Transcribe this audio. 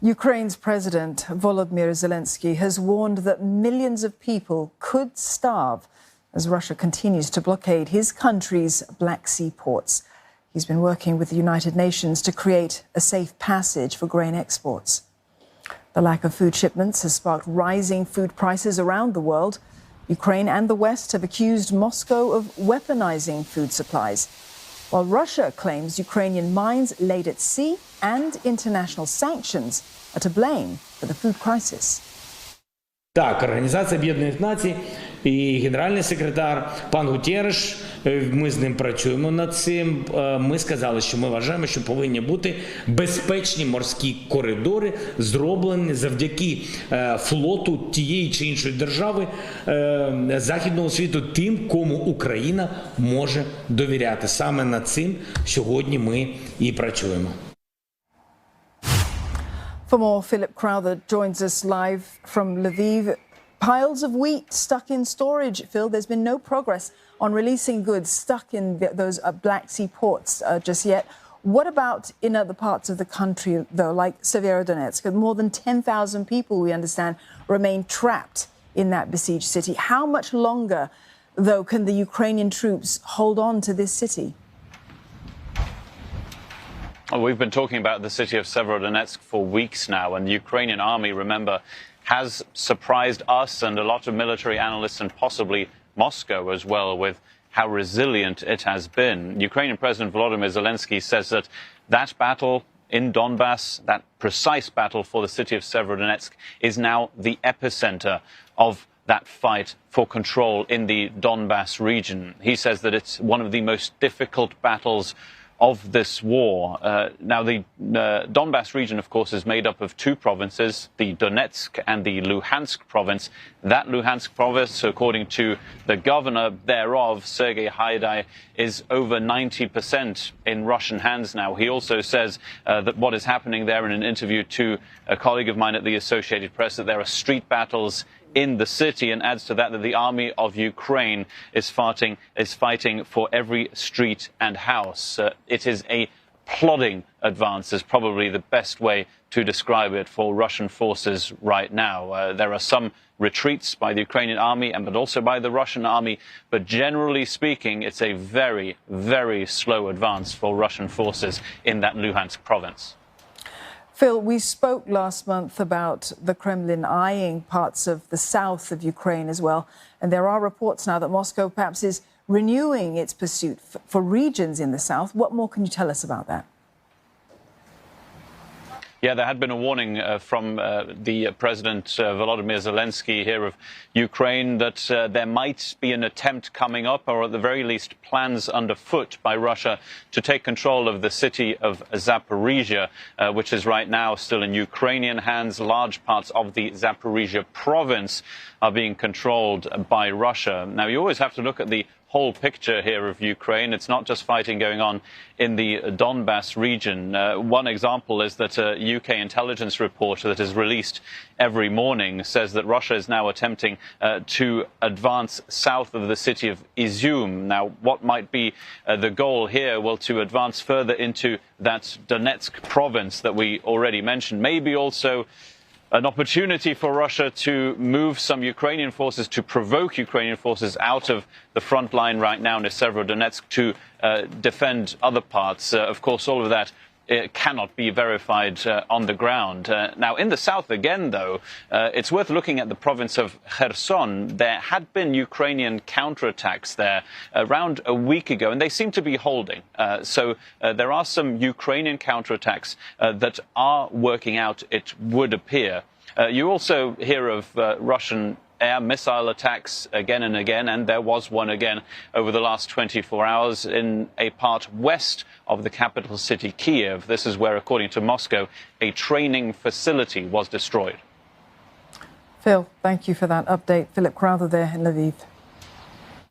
Ukraine's President Volodymyr Zelenskyy has warned that millions of people could starve as Russia continues to blockade his country's Black Sea ports. He's been working with the United Nations to create a safe passage for grain exports. The lack of food shipments has sparked rising food prices around the world. Ukraine and the West have accused Moscow of weaponizing food supplies, while Russia claims Ukrainian mines laid at sea and international sanctions are to blame for the food crisis. Так, Організація Об'єднаних Націй і генеральний секретар пан Гутерреш, ми з ним працюємо над цим. Ми сказали, що ми вважаємо, що повинні бути безпечні морські коридори, зроблені завдяки флоту тієї чи іншої держави західного світу, тим, кому Україна може довіряти. Саме над цим сьогодні ми і працюємо. For more, Philip Crowther joins us live from Lviv. Piles of wheat stuck in storage. Phil, there's been no progress on releasing goods stuck in those Black Sea ports just yet. What about in other parts of the country, though, like Severodonetsk? More than 10,000 people, we understand, remain trapped in that besieged city. How much longer, though, can the Ukrainian troops hold on to this city? Well, we've been talking about the city of Severodonetsk for weeks now, and the Ukrainian army, remember, has surprised us and a lot of military analysts and possibly Moscow as well with how resilient it has been. Ukrainian President Volodymyr Zelenskyy says that that battle in Donbass, that precise battle for the city of Severodonetsk, is now the epicenter of that fight for control in the Donbass region. He says that it's one of the most difficult battles of this war. Now, the Donbass region, of course, is made up of two provinces, the Donetsk and the Luhansk province. That Luhansk province, according to the governor thereof, Sergei Haidai, is over 90% in Russian hands now. He also says that what is happening there, in an interview to a colleague of mine at the Associated Press, that there are street battles in the city, and adds to that that the army of Ukraine is fighting for every street and house. It is a plodding advance, is probably the best way to describe it for Russian forces right now. There are some retreats by the Ukrainian army but also by the Russian army, but generally speaking, it's a very, very slow advance for Russian forces in that Luhansk province. Phil, we spoke last month about the Kremlin eyeing parts of the south of Ukraine as well. And there are reports now that Moscow perhaps is renewing its pursuit for regions in the south. What more can you tell us about that? Yeah, there had been a warning from the President Volodymyr Zelenskyy here of Ukraine that there might be an attempt coming up, or at the very least plans underfoot by Russia to take control of the city of Zaporizhia, which is right now still in Ukrainian hands. Large parts of the Zaporizhia province are being controlled by Russia. Now, you always have to look at the whole picture here of Ukraine. It's not just fighting going on in the Donbass region. One example is that a UK intelligence report that is released every morning says that Russia is now attempting to advance south of the city of Izium. Now, what might be the goal here? Well, to advance further into that Donetsk province that we already mentioned. Maybe also an opportunity for Russia to move some Ukrainian forces, to provoke Ukrainian forces out of the front line right now near Severodonetsk to defend other parts. Of course, all of that cannot be verified on the ground. Now, in the south again, though, it's worth looking at the province of Kherson. There had been Ukrainian counterattacks there around a week ago, and they seem to be holding. So there are some Ukrainian counterattacks that are working out, it would appear. You also hear of Russian air missile attacks again and again, and there was one again over the last 24 hours in a part west of the capital city, Kiev. This is where, according to Moscow, a training facility was destroyed. Phil, thank you for that update. Philip Crowther there in Lviv.